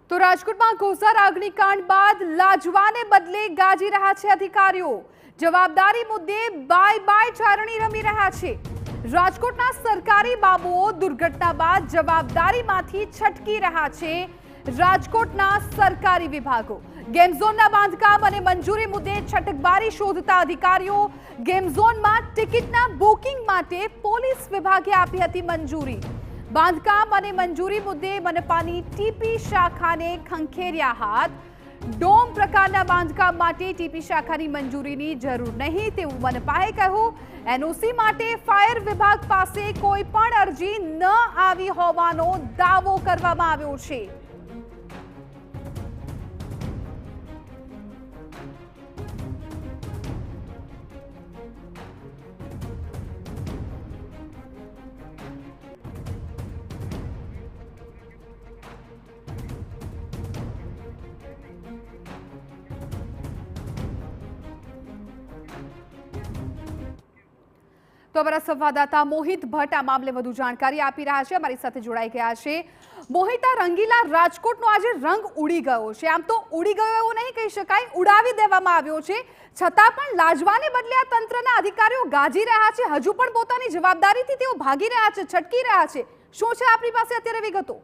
તો રાજકોટમાં ઘોસાર અગ્નિકાંડ બાદ લાજવાને બદલે ગાજી રહ્યા છે અધિકારીઓ। જવાબદારી મુદ્દે બાય બાય ચારણી રમી રહ્યા છે। રાજકોટના સરકારી બાબુઓ દુર્ઘટના બાદ જવાબદારીમાંથી છટકી રહ્યા છે। રાજકોટના સરકારી વિભાગો ગેમ ઝોનના બાંધકામ અને મંજૂરી મુદ્દે છટકબારી શોધતા અધિકારીઓ ગેમ ઝોનમાં ટિકિટના બુકિંગ માટે પોલીસ વિભાગે આપી હતી મંજૂરી। બાંધકામ અને મંજૂરી મુદ્દે મનપાની ટીપી શાખાને ખંખેર્યા હાથ। ડોમ પ્રકારના બાંધકામ માટે ટીપી શાખાની મંજૂરીની જરૂર નહીં તેવું મનપાએ કહ્યું। એનઓસી માટે ફાયર વિભાગ પાસે કોઈ પણ અરજી ન આવી હોવાનો દાવો કરવામાં આવ્યો છે। तो हमारा संवाददाता मोहित भट्ट आ मामले વધુ જાણકારી આપી રહ્યા છે। અમારી સાથે જોડાઈ ગયા છે। મોહિત, આ રંગીલા રાજકોટનો આજે રંગ ઉડી ગયો છે। આમ તો ઉડી ગયો એવું નહીં કહી શકાય, ઉડાવી દેવામાં આવ્યો છે, છતાં પણ લાજવાને બદલે આ તંત્રના અધિકારીઓ ગાજી રહ્યા છે। હજુ પણ પોતાની જવાબદારીથી તેઓ ભાગી રહ્યા છે, છટકી રહ્યા છે। શું છે આપની પાસે અત્યારે વિગતો?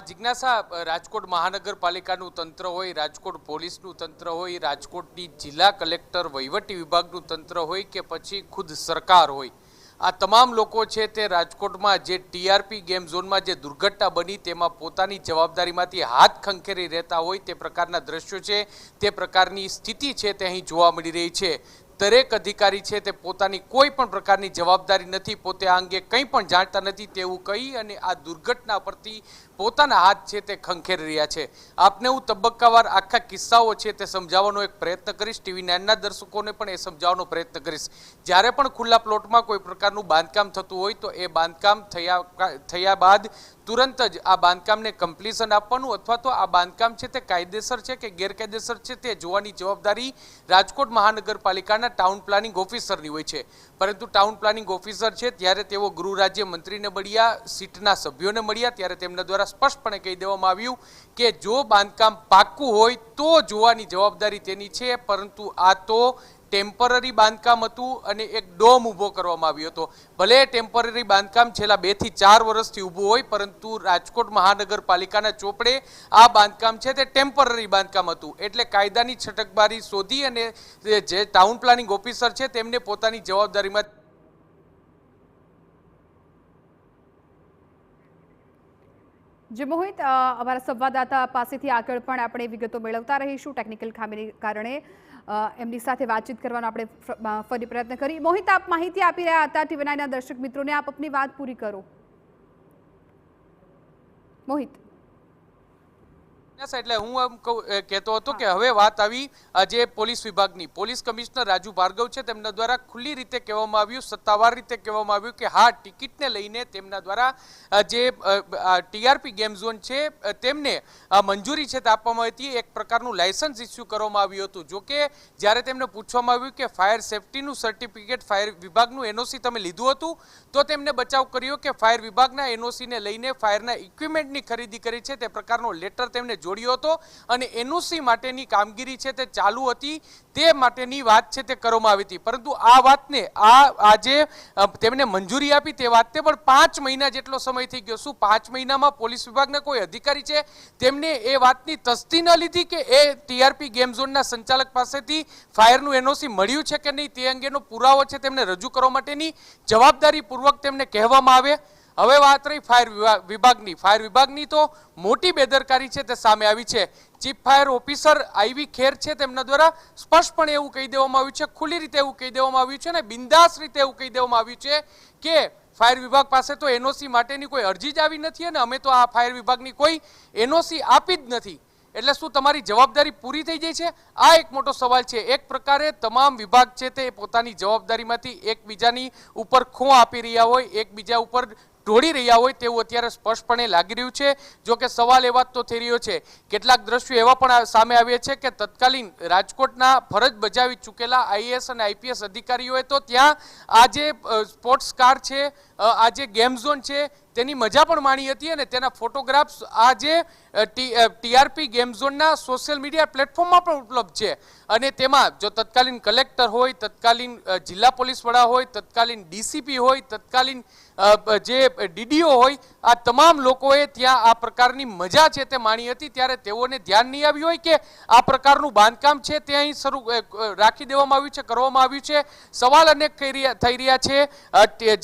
જિજ્ઞાસા, રાજકોટ મહાનગરપાલિકાનું તંત્ર હોય, રાજકોટ પોલીસનું તંત્ર હોય, રાજકોટની જિલ્લા કલેક્ટર વહીવટી વિભાગનું તંત્ર હોય કે પછી ખુદ સરકાર હોય, આ તમામ લોકો છે તે રાજકોટમાં જે ટીઆરપી ગેમ ઝોનમાં જે દુર્ઘટના બની તેમાં પોતાની જવાબદારીમાંથી હાથ ખંખેરી રહેતા હોય તે પ્રકારના દ્રશ્યો છે, તે પ્રકારની સ્થિતિ છે તે અહીં જોવા મળી રહી છે। દરેક અધિકારી છે તે પોતાની કોઈ પણ પ્રકારની જવાબદારી નથી, પોતે આ અંગે કંઈ પણ જાણતા નથી તેવું કહી અને આ દુર્ઘટના પરથી પોતાના હાથ છે તે ખંખેરી રહ્યા છે। આપને હું તબક્કાવાર આખા કિસ્સાઓ છે તે સમજાવવાનો એક પ્રયત્ન કરીશ, ટીવી 9ના દર્શકોને પણ એ સમજાવવાનો પ્રયત્ન કરીશ। જ્યારે પણ ખુલ્લા પ્લોટમાં કોઈ પ્રકારનું બાંધકામ થતું હોય તો એ બાંધકામ થયા બાદ તુરંત જ આ બાંધકામને કમ્પ્લીશન આપવાનું અથવા તો આ બાંધકામ છે તે કાયદેસર છે કે ગેરકાયદેસર છે તે જોવાની જવાબદારી રાજકોટ મહાનગરપાલિકાના ટાઉન પ્લાનિંગ ઓફિસરની હોય છે। પરંતુ ટાઉન પ્લાનિંગ ઓફિસર છે ત્યારે તેઓ ગૃહ રાજ્ય મંત્રીને મળ્યા, સીટના સભ્યોને મળ્યા, ત્યારે તેમના દ્વારા સ્પષ્ટપણે કહી દેવામાં આવ્યું કે જો બાંધકામ પાક્કું હોય તો જોવાની જવાબદારી તેની છે, પરંતુ આ તો ટેમ્પરરી બાંધકામ હતું અને એક ડોમ ઊભો કરવામાં આવ્યો હતો। ભલે ટેમ્પરરી બાંધકામ છેલ્લા 2 થી 4 વર્ષથી ઊભું હોય, પરંતુ રાજકોટ મહાનગરપાલિકાના ચોપડે આ બાંધકામ છે તે ટેમ્પરરી બાંધકામ હતું। એટલે કાયદાની છટકબારી શોધી અને જે ટાઉન પ્લાનિંગ ઓફિસર છે તેમને પોતાની જવાબદારીમાં જે મોહિત, અમારા સંવાદદાતા પાસેથી આગળ પણ આપણે વિગતો મેળવતા રહીશું। ટેકનિકલ ખામીને કારણે એમની સાથે વાતચીત કરવાનો આપણે ફરી પ્રયત્ન કરી। મોહિત, આપ માહિતી આપી રહ્યા હતા ટીવી 9ના દર્શક મિત્રોને, આપ આપની વાત પૂરી કરો। મોહિત, એટલે હું એમ કહેતો હતો કે હવે વાત આવી જે પોલીસ વિભાગની, પોલીસ કમિશનર રાજુ ભાર્ગવ છે તેમના દ્વારા ખુલ્લી રીતે કહેવામાં આવ્યું, સત્તાવાર રીતે કહેવામાં આવ્યું કે હા, ટિકિટને લઈને તેમના દ્વારા જે ટીઆરપી ગેમ ઝોન છે તેમને મંજૂરી છે તે આપવામાં આવી હતી, એક પ્રકારનું લાયસન્સ ઇસ્યુ કરવામાં આવ્યું હતું। જોકે જ્યારે તેમને પૂછવામાં આવ્યું કે ફાયર સેફટીનું સર્ટિફિકેટ ફાયર વિભાગનું એનઓસી તમે લીધું હતું, તો તેમને બચાવ કર્યો કે ફાયર વિભાગના એનઓસીને લઈને ફાયરના ઇક્વિપમેન્ટની ખરીદી કરી છે તે પ્રકારનો લેટર તેમને જોડ્યો હતો અને એનઓસી માટેની કામગીરી છે તે ચાલુ હતી, તે માટેની વાત છે તે કરવામાં આવી હતી। પરંતુ આ વાતને આજે તેમને મંજૂરી આપી તે વાતને પણ 5 મહિના જેટલો સમય થઈ ગયો। શું 5 મહિનામાં પોલીસ વિભાગના કોઈ અધિકારી છે તેમને એ વાતની તસ્દી ન લીધી કે એ ટીઆરપી ગેમ ઝોનના સંચાલક પાસેથી ફાયરનું એનઓસી મળ્યું છે કે નહીં તે અંગેનો પુરાવો છે તેમને રજૂ કરવા માટેની જવાબદારીપૂર્વક તેમને કહેવામાં આવે? હવે વાત રહી ફાયર વિભાગની। ફાયર વિભાગની તો મોટી બેદરકારી છે તે સામે આવી છે। ચીફ ફાયર ઓફિસર આઈવી ખેર છે તેમના દ્વારા સ્પષ્ટપણે એવું કહી દેવામાં આવ્યું છે, ખુલ્લી રીતે એવું કહી દેવામાં આવ્યું છે અને બિંદાસ રીતે એવું કહી દેવામાં આવ્યું છે કે ફાયર વિભાગ પાસે તો એનઓસી માટેની કોઈ અરજી જ આવી નથી અને અમે તો આ ફાયર વિભાગની કોઈ એનઓસી આપી જ નથી। એટલે શું તમારી જવાબદારી પૂરી થઈ જાય છે? આ એક મોટો સવાલ છે। એક પ્રકારે તમામ વિભાગ છે તે પોતાની જવાબદારીમાંથી એકબીજાની ઉપર ખો આપી રહ્યા હોય, એકબીજા ઉપર ઢોળી રહ્યા હોય તેવું અત્યારે સ્પષ્ટપણે લાગી રહ્યું છે. જો કે સવાલ એ વાત તો થઈ રહ્યો છે, કેટલાક દ્રશ્યો એવા પણ સામે આવ્યા છે કે તત્કાલીન રાજકોટના ફરજ બજાવી ચૂકેલા આઈએએસ અને આઈપીએસ અધિકારીઓએ તો ત્યાં આ જે સ્પોર્ટ્સ કાર છે, આ જે ગેમ ઝોન છે તેની મજા પણ માણી હતી અને તેના ફોટોગ્રાફ્સ આ જે ટીઆરપી ગેમ ઝોનના સોશિયલ મીડિયા પ્લેટફોર્મમાં પણ ઉપલબ્ધ છે. અને તેમાં જો તત્કાલીન કલેક્ટર હોય, તત્કાલીન જિલ્લા પોલીસ વડા હોય, તત્કાલીન ડીસીપી હોય, તત્કાલીન જે ડીડીઓ હોય, આ તમામ લોકોએ ત્યાં આ પ્રકારની મજા છે તે માણી હતી. ત્યારે તેઓને ધ્યાન નહીં આવ્યું હોય કે આ પ્રકારનું બાંધકામ છે તે અહીં શરૂ રાખી દેવામાં આવ્યું છે, કરવામાં આવ્યું છે. સવાલ અનેક થઈ રહ્યા છે.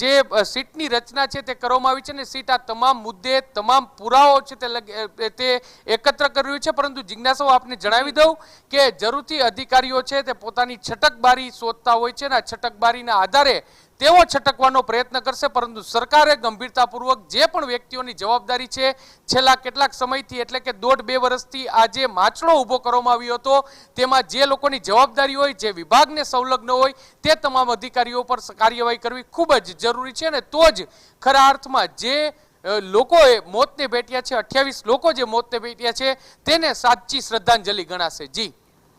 જે સીટની રચના છે તે કરવામાં આવી છે અને સીટ આ તમામ મુદ્દે તમામ પુરાવાઓ છે તે એકત્ર કર્યું છે. પરંતુ જિજ્ઞાસાઓ આપને જણાવી દઉં કે જરૂરથી અધિકારીઓ છે તે પોતાની છટકબારી શોધતા હોય છે અને આ છટકબારીના આધારે તેઓ છટકવાનો પ્રયત્ન કરશે. પરંતુ સરકારે ગંભીરતાપૂર્વક જે પણ વ્યક્તિઓની જવાબદારી છે છેલ્લા કેટલાક સમયથી એટલે કે 1.5-2 વર્ષથી આ જે માછડો ઊભો કરવામાં આવ્યો હતો તેમાં જે લોકોની જવાબદારી હોય, જે વિભાગને સંલગ્ન હોય તે તમામ અધિકારીઓ પર કાર્યવાહી કરવી ખૂબ જ જરૂરી છે. અને તો જ ખરા અર્થમાં જે લોકોએ મોતને ભેટ્યા છે, 28 લોકો જે મોતને ભેટ્યા છે તેને સાચી શ્રદ્ધાંજલિ ગણાશે. જી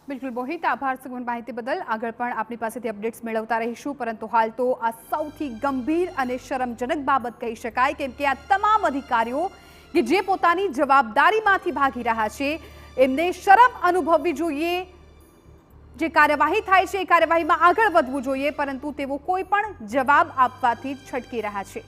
બિલકુલ મોહિત, આભાર સગુન માહિતી બદલ. આગળ પણ આપણી પાસેથી અપડેટ્સ મેળવતા રહીશું, પરંતુ હાલ તો આ સૌથી ગંભીર અને શરમજનક બાબત કહી શકાય, કેમ કે આ તમામ અધિકારીઓ કે જે પોતાની જવાબદારીમાંથી ભાગી રહ્યા છે એમને શરમ અનુભવવી જોઈએ. જે કાર્યવાહી થાય છે એ કાર્યવાહીમાં આગળ વધવું જોઈએ, પરંતુ તેઓ કોઈ પણ જવાબ આપવાથી છટકી રહ્યા છે.